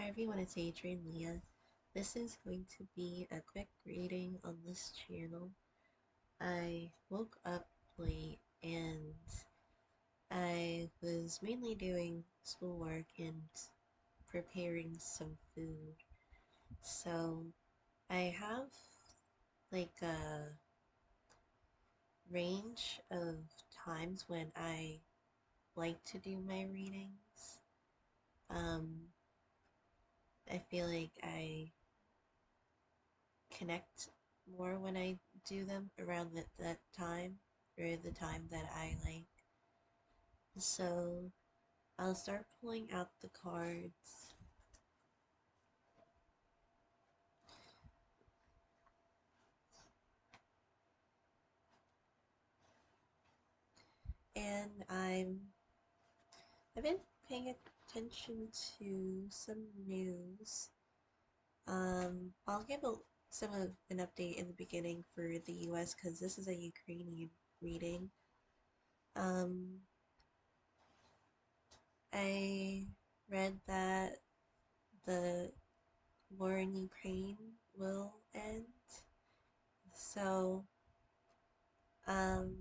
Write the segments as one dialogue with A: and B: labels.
A: Hi everyone, it's Adrian Leah. This is going to be a quick reading on this channel. I woke up late and I was mainly doing schoolwork and preparing some food. So I have like a range of times when I like to do my readings. Um, I feel like I connect more when I do them around that time or the time that I like. So I'll start pulling out the cards. And I've been paying attention to some news. I'll give some of an update in the beginning for the US because this is a Ukrainian reading. Um, I read that the war in Ukraine will end. So, um,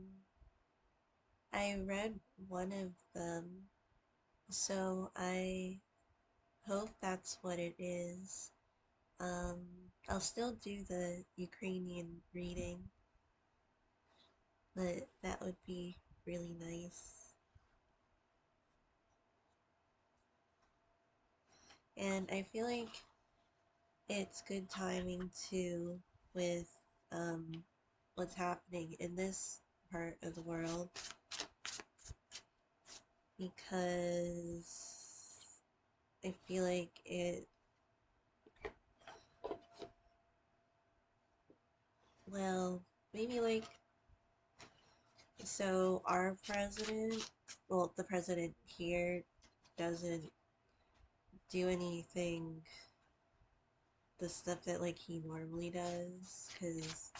A: I read one of them, so I hope that's what it is. I'll still do the Ukrainian reading, but that would be really nice. And I feel like it's good timing too with um, what's happening in this part of the world because I feel like well, maybe like, so our president, well, the president here doesn't do anything, the stuff that like he normally does, because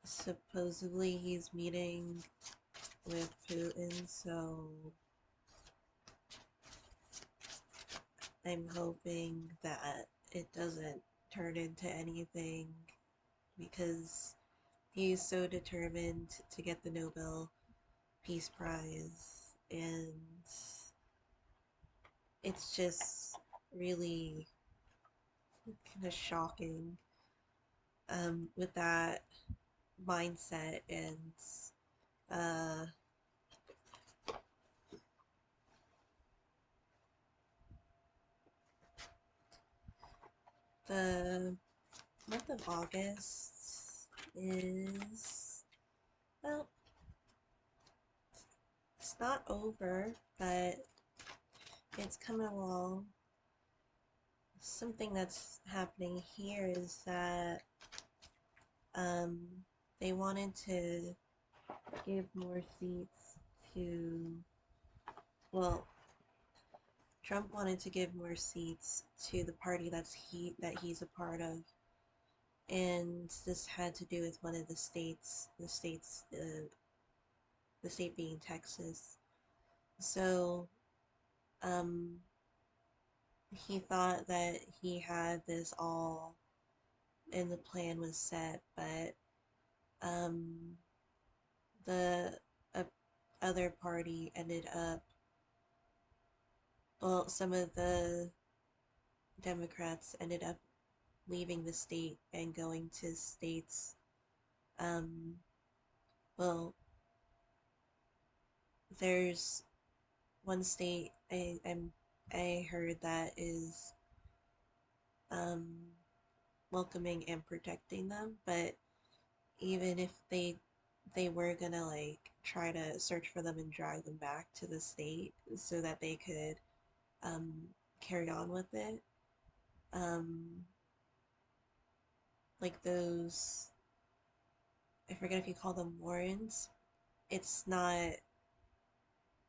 A: supposedly he's meeting with Putin, so I'm hoping that it doesn't turn into anything because he's so determined to get the Nobel Peace Prize, and it's just really kind of shocking with that mindset. And uh, the month of August is, well, it's not over, but it's coming along. Something that's happening here is that um, they wanted to give more seats to, well, Trump wanted to give more seats to the party that he's a part of, and this had to do with one of the state being Texas. So, um, he thought that he had this all and the plan was set, but um, the uh, other party ended up, well, some of the Democrats ended up leaving the state and going to states. Um, well, there's one state I heard that is um, welcoming and protecting them, but even if they were gonna like try to search for them and drag them back to the state so that they could um, carry on with it. Um, like those, I forget if you call them warrants. It's not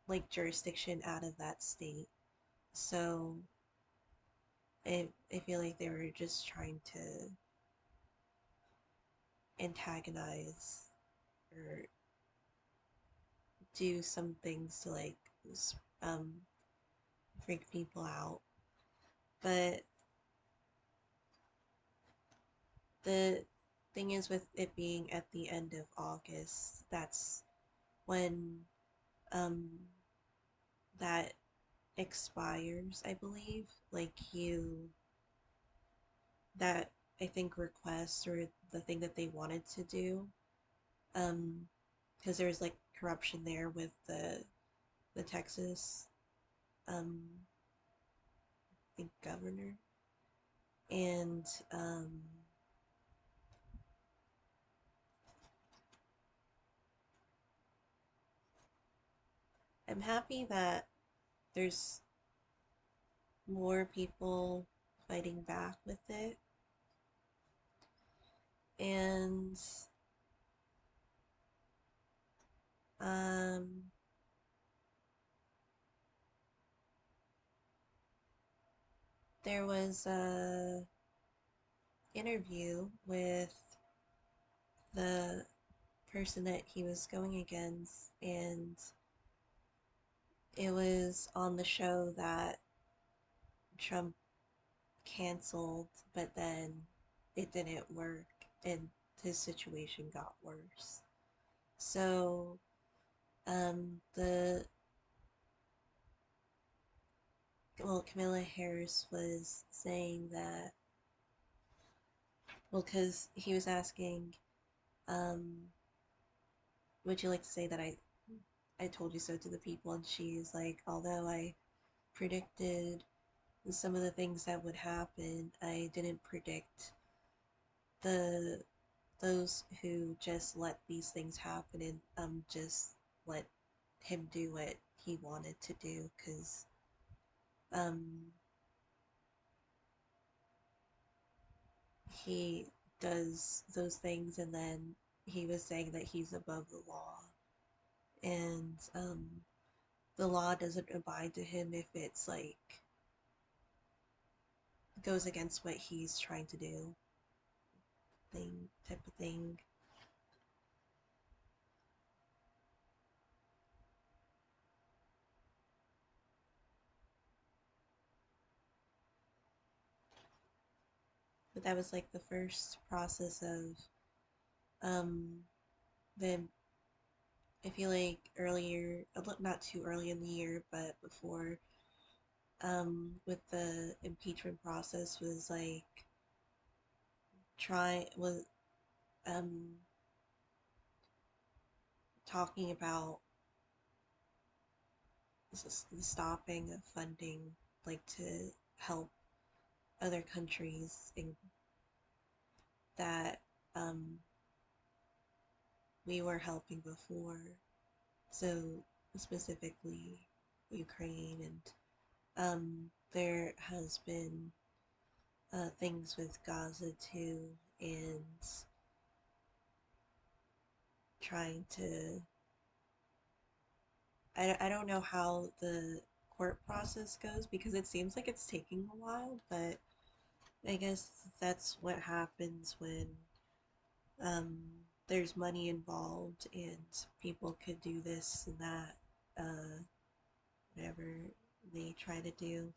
A: like jurisdiction out of that state. So I feel like they were just trying to antagonize or do some things to like um, freak people out. But the thing is, with it being at the end of August, that's when um, that expires, I believe. Like that I think request or the thing that they wanted to do, um, because there's like corruption there with the Texas, um, I think governor, and I'm happy that there's more people fighting back with it, and um, there was a interview with the person that he was going against, and it was on the show that Trump canceled, but then it didn't work and his situation got worse. So, the well, Kamala Harris was saying that, well, because he was asking, um, would you like to say that I told you so to the people? And she's like, although I predicted some of the things that would happen, I didn't predict the those who just let these things happen and just let him do what he wanted to do, because um he does those things, and then he was saying that he's above the law, and the law doesn't abide to him if it's like goes against what he's trying to do, thing type of thing. But that was like the first process of um the I feel like earlier, not too early in the year, but before, with the impeachment process was like try was um talking about the stopping of funding, like to help other countries in that um we were helping before. So specifically Ukraine, and there has been things with Gaza too, and trying to. I don't know how the court process goes because it seems like it's taking a while, but I guess that's what happens when um, there's money involved and people could do this and that, whatever they try to do.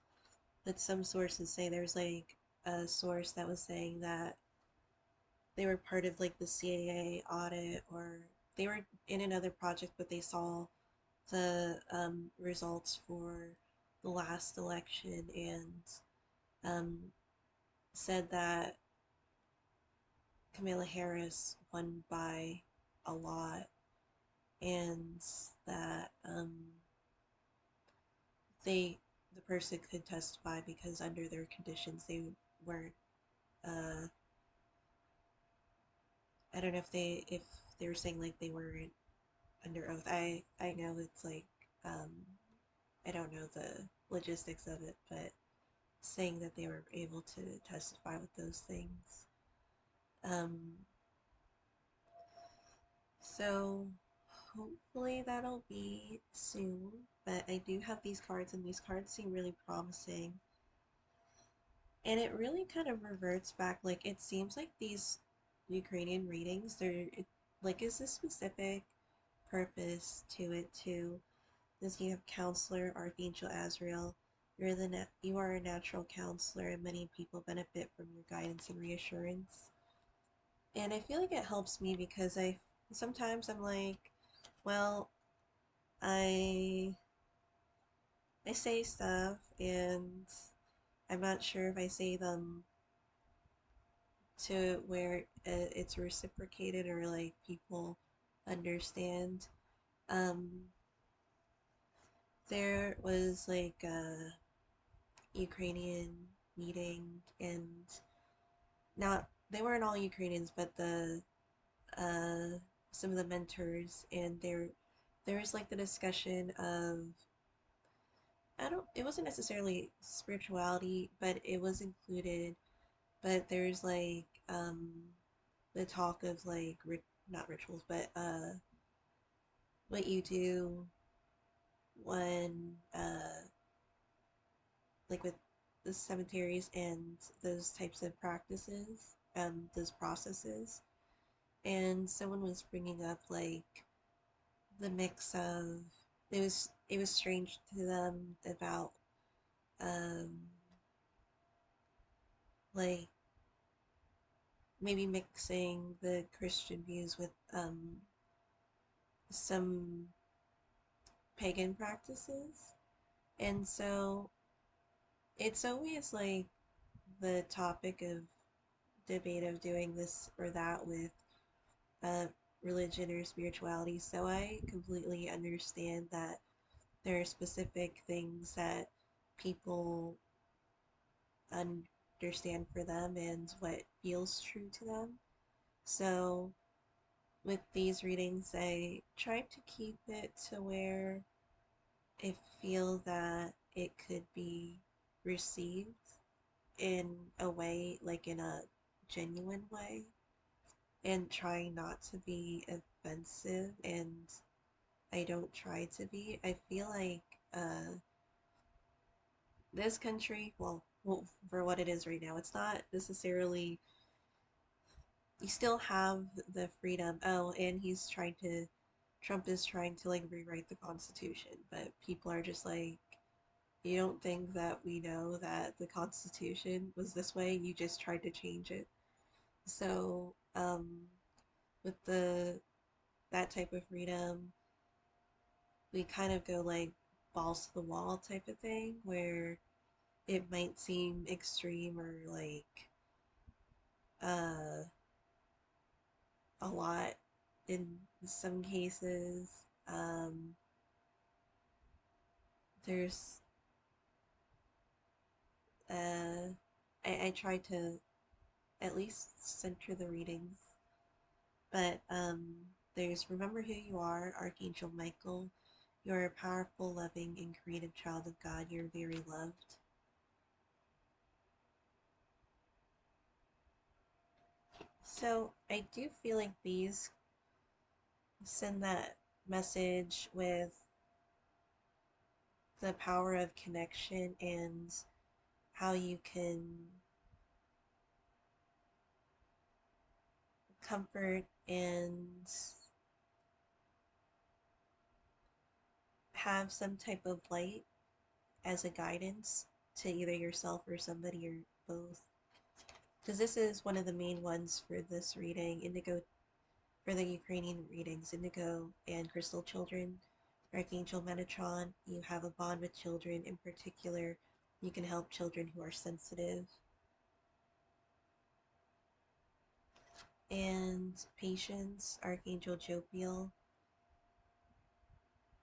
A: But some sources say there's like a source that was saying that they were part of like the CIA audit, or they were in another project, but they saw the results for the last election and um, said that Kamala Harris won by a lot, and that they the person could testify because under their conditions they weren't. Uh, I don't know if they were saying like they weren't under oath. I know it's like um, I don't know the logistics of it, but saying that they were able to testify with those things. Um, so hopefully that'll be soon. But I do have these cards, and these cards seem really promising. And it really kind of reverts back. Like it seems like these Ukrainian readings, like is a specific purpose to it too. This you have Counselor, Archangel Azrael, You are a natural counselor, and many people benefit from your guidance and reassurance. And I feel like it helps me because I sometimes I'm like, well, I I say stuff and I'm not sure if I say them to where it's reciprocated or like people understand. Um, there was like a Ukrainian meeting, and not they weren't all Ukrainians, but uh, some of the mentors, and there was like the discussion of I don't it wasn't necessarily spirituality, but it was included. But there's like the talk of like not rituals, but what you do when like with the cemeteries and those types of practices, those processes. And someone was bringing up like the mix of it was strange to them about um like maybe mixing the Christian views with some pagan practices. And so it's always like the topic of debate of doing this or that with uh, religion or spirituality. So I completely understand that there are specific things that people understand for them and what feels true to them. So with these readings, I tried to keep it to where I feel that it could be received in a way, like in a genuine way, and trying not to be offensive. And I don't try to be. I feel like this country, well, for what it is right now, it's not necessarily, you still have the freedom. Oh, and Trump is trying to like rewrite the Constitution, but people are just like, you don't think that we know that the Constitution was this way? You just tried to change it. So, with that type of freedom, we kind of go like balls to the wall type of thing, where it might seem extreme or like uh, a lot in some cases. Um, there's I try to at least center the readings, but there's remember who you are, Archangel Michael. You're a powerful, loving, and creative child of God. You're very loved. So I do feel like these send that message with the power of connection and how you can comfort and have some type of light as a guidance to either yourself or somebody or both. Because this is one of the main ones for this reading, Indigo, for the Ukrainian readings, Indigo and Crystal Children, Archangel Metatron. You have a bond with children. In particular, you can help children who are sensitive and patience, Archangel Jopiel.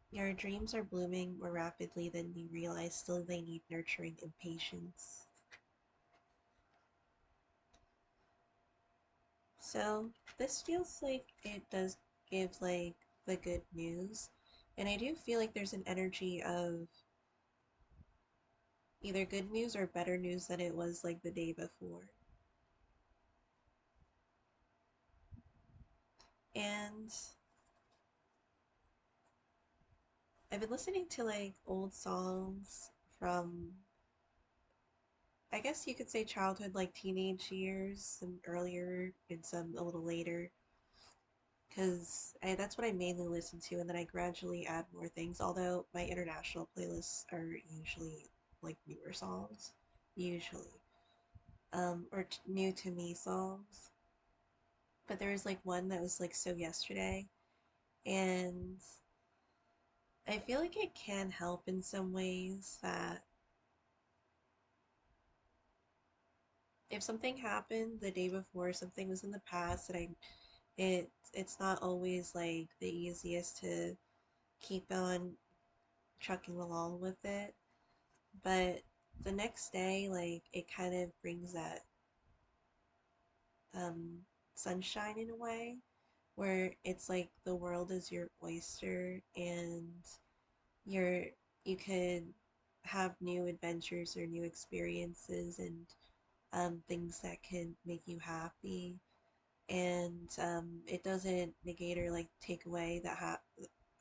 A: Your dreams are blooming more rapidly than you realize, still they need nurturing and patience. So this feels like it does give like the good news. And I do feel like there's an energy of either good news or better news than it was like the day before. And I've been listening to like old songs from, I guess you could say childhood, like teenage years, some earlier and some a little later, because that's what I mainly listen to, and then I gradually add more things. Although my international playlists are usually like newer songs, usually, or new to me songs. But there was like one that was like So Yesterday, and I feel like it can help in some ways that if something happened the day before, something was in the past, and it's not always like the easiest to keep on trucking along with it. But the next day, like it kind of brings that um sunshine in a way where it's like the world is your oyster and you're you could have new adventures or new experiences and things that can make you happy, and it doesn't negate or like take away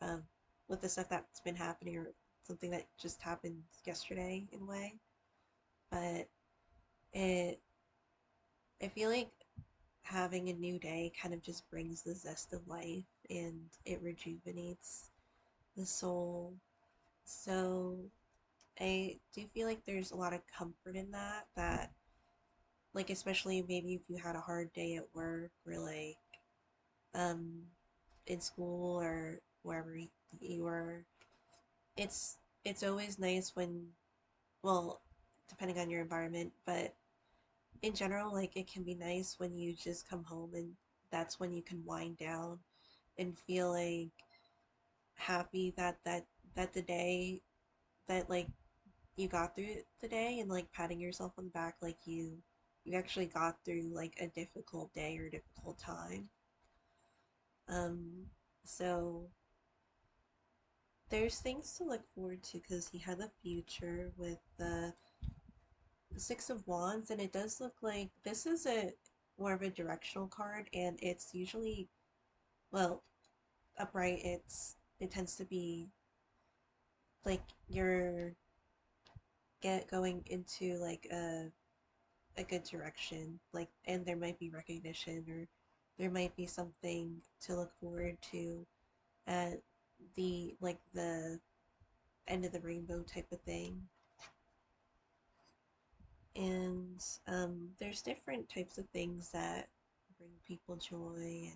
A: um, with the stuff that's been happening or something that just happened yesterday in a way. But it I feel like having a new day kind of just brings the zest of life and it rejuvenates the soul. So I do feel like there's a lot of comfort in that like especially maybe if you had a hard day at work or like um in school or wherever you were, it's it's always nice when, well, depending on your environment, but in general, like it can be nice when you just come home and that's when you can wind down and feel like happy that the day that like you got through the day and like patting yourself on the back like you actually got through like a difficult day or a difficult time. Um, so there's things to look forward to because he had the future with the Six of Wands, and it does look like this is a more of a directional card, and it's usually, well, upright. It tends to be like you're get going into like a good direction, like, and there might be recognition or there might be something to look forward to at the end of the rainbow type of thing. And there's different types of things that bring people joy,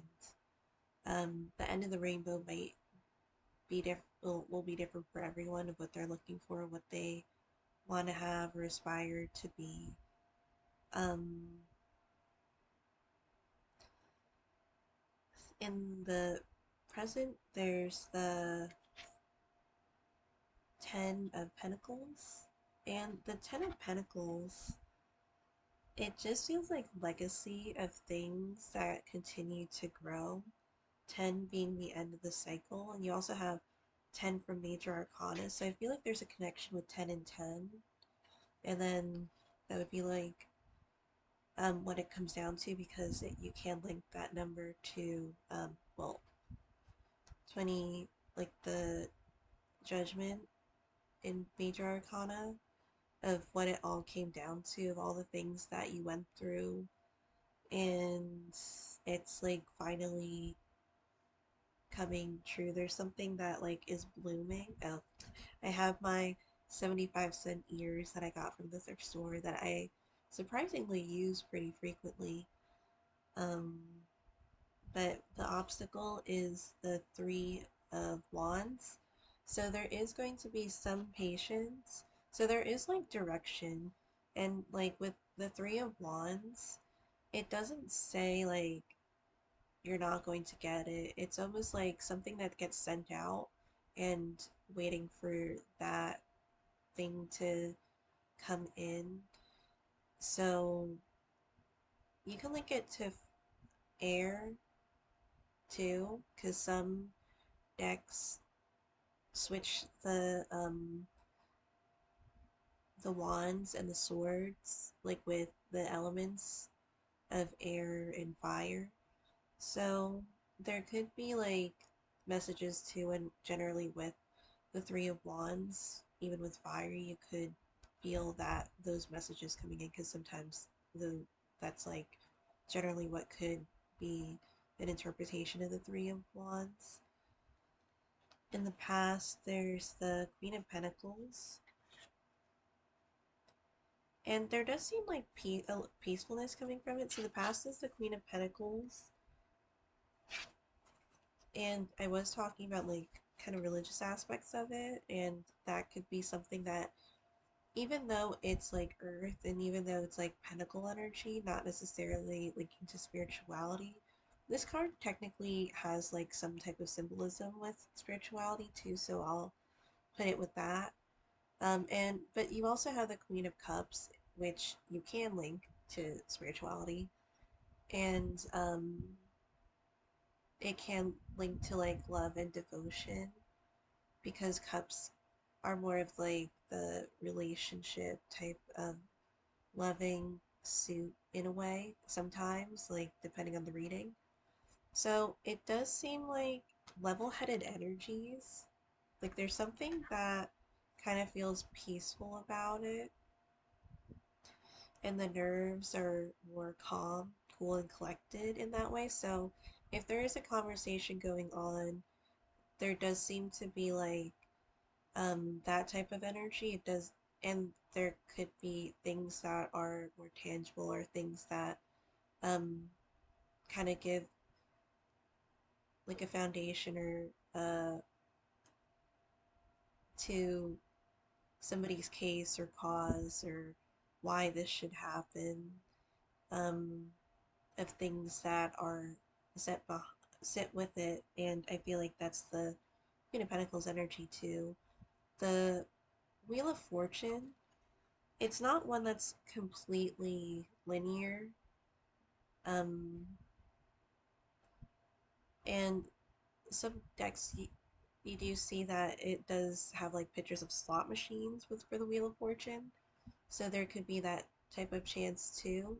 A: and the end of the rainbow might be will be different for everyone of what they're looking for, what they want to have or aspire to be. Um, in the present, there's the Ten of Pentacles, and the Ten of Pentacles, it just feels like legacy of things that continue to grow. 10 being the end of the cycle, and you also have 10 from Major Arcana, so I feel like there's a connection with 10 and 10, and then that would be like what it comes down to because you can link that number to, well, 20, like the Judgment in Major Arcana of what it all came down to, of all the things that you went through, and it's like finally coming true. There's something that like is blooming. Oh, I have my 75-cent ears that I got from the thrift store that I surprisingly use pretty frequently. Um, but the obstacle is the Three of Wands. So there is going to be some patience. So there is like direction. And like with the Three of Wands, it doesn't say like you're not going to get it. It's almost like something that gets sent out and waiting for that thing to come in. So you can link it to air too, because some decks switch the wands and the swords like with the elements of air and fire. So there could be like messages too, and generally with the Three of Wands, even with fire, you could feel that those messages coming in because sometimes the that's like generally what could be an interpretation of the Three of Wands. In the past, there's the Queen of Pentacles, And there does seem like peacefulness coming from it. So the past is the Queen of Pentacles, and I was talking about like kind of religious aspects of it, and that could be something that, even though it's like earth and even though it's like pentacle energy, not necessarily linking to spirituality, this card technically has like some type of symbolism with spirituality too, so I'll put it with that. And but you also have the Queen of Cups, which you can link to spirituality, and it can link to like love and devotion, because cups are more of like the relationship type of loving suit in a way, sometimes, like depending on the reading. So it does seem like level headed energies. Like there's something that kind of feels peaceful about it, and the nerves are more calm, cool, and collected in that way. So if there is a conversation going on, there does seem to be like that type of energy. It does, and there could be things that are more tangible, or things that um kind of give like a foundation, or to somebody's case or cause, or why this should happen, um of things that are set sit with it. And I feel like that's the Queen of Pentacles energy too. The Wheel of Fortune, it's not one that's completely linear. Um, and some decks, you do see that it does have like pictures of slot machines with for the Wheel of Fortune. So there could be that type of chance too.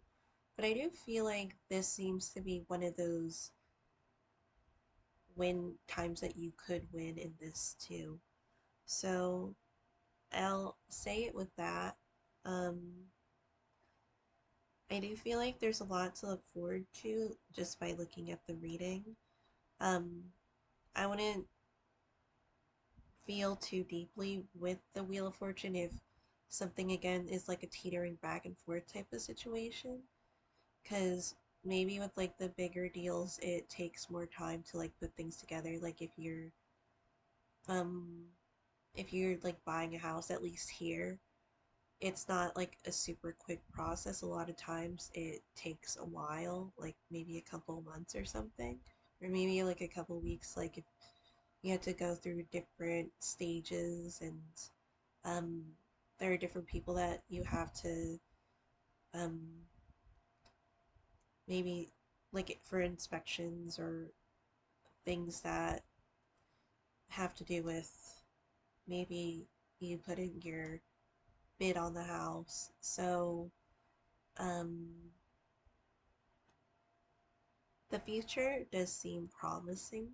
A: But I do feel like this seems to be one of those win times that you could win in this too. So I'll say it with that. Um, I do feel like there's a lot to look forward to just by looking at the reading. Um, I wouldn't feel too deeply with the Wheel of Fortune if something again is like a teetering back and forth type of situation. Because maybe with like the bigger deals, it takes more time to like put things together. Like um if you're like buying a house, at least here, it's not like a super quick process. A lot of times it takes a while, like maybe a couple months or something, or maybe like a couple weeks. Like if you have to go through different stages, and um, there are different people that you have to um, maybe like for inspections, or things that have to do with maybe you putting your bid on the house. So um, the future does seem promising.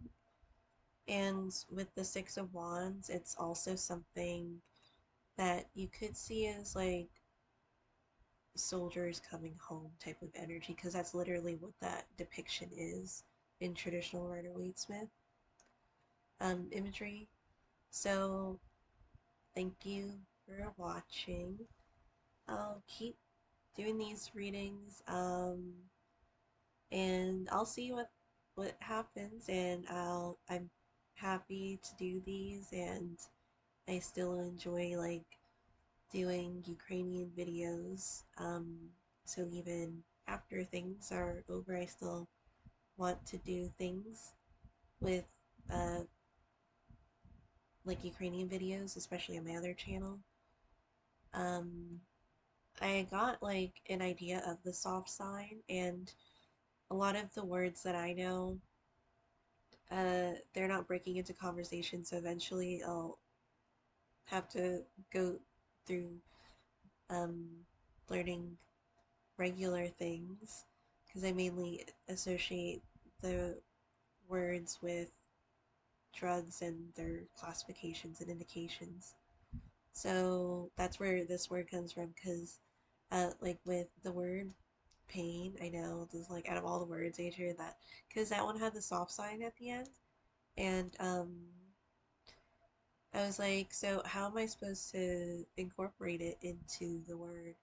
A: And with the Six of Wands, it's also something that you could see as like soldiers coming home type of energy, because that's literally what that depiction is in traditional Rider Waite Smith imagery. So thank you for watching. I'll keep doing these readings, and I'll see what happens. And I'm happy to do these, and I still enjoy like doing Ukrainian videos. So even after things are over, I still want to do things with uh, like Ukrainian videos, especially on my other channel. Um, I got like an idea of the soft sign, and a lot of the words that I know, they're not breaking into conversation, so eventually I'll have to go through um, learning regular things, because I mainly associate the words with drugs and their classifications and indications. So that's where this word comes from, because like with the word pain, I know there's like out of all the words, Adrian, that because that one had the soft sign at the end, and I was like, so how am I supposed to incorporate it into the word?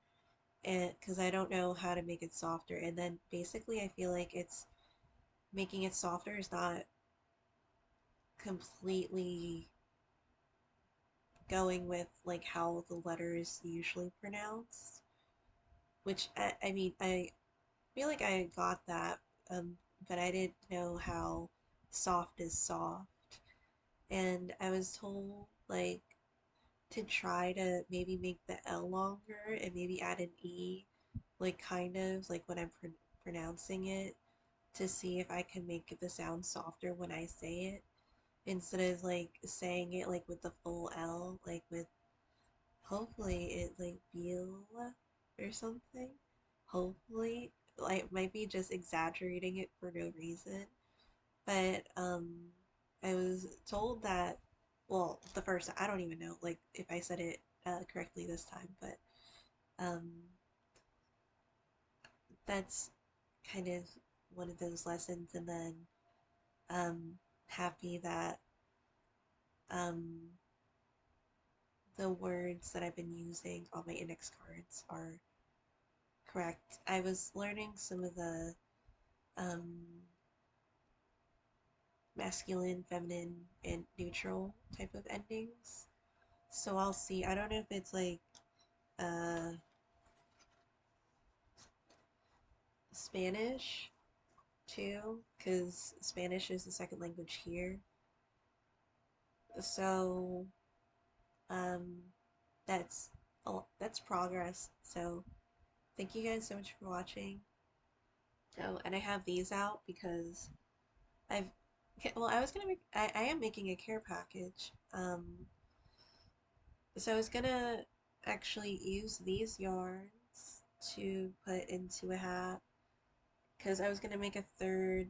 A: and because I don't know how to make it softer. And then basically, I feel like it's making it softer is not completely going with like how the letter is usually pronounced. Which I mean, I feel like I got that, but I didn't know how soft is soft. And I was told like to try to maybe make the L longer and maybe add an E, like kind of like when I'm pronouncing it, to see if I can make the sound softer when I say it instead of like saying it like with the full L, like with hopefully it like Beulah or something. Hopefully, like might be just exaggerating it for no reason. But I was told that well, the first I don't even know like if I said it correctly this time, but um that's kind of one of those lessons, and then happy that um the words that I've been using on my index cards are correct. I was learning some of the um, masculine, feminine, and neutral type of endings. So I'll see. I don't know if it's like uh, Spanish too, because Spanish is the second language here. So um, that's progress. So thank you guys so much for watching. Oh, and I have these out because I've well, I was gonna make I am making a care package. So I was gonna actually use these yarns to put into a hat because I was gonna make a third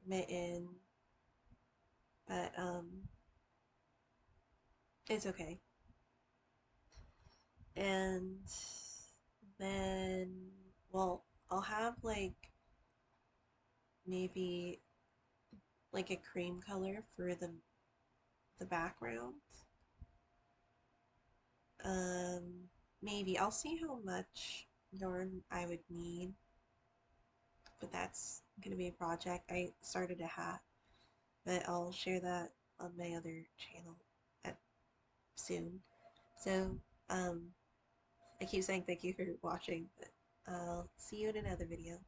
A: mitten, but it's okay. And then well, I'll have like maybe like a cream color for the background. Um, maybe I'll see how much yarn I would need, but that's gonna be a project. I started a hat, but I'll share that on my other channel at soon. So, um, I keep saying thank you for watching, but I'll see you in another video.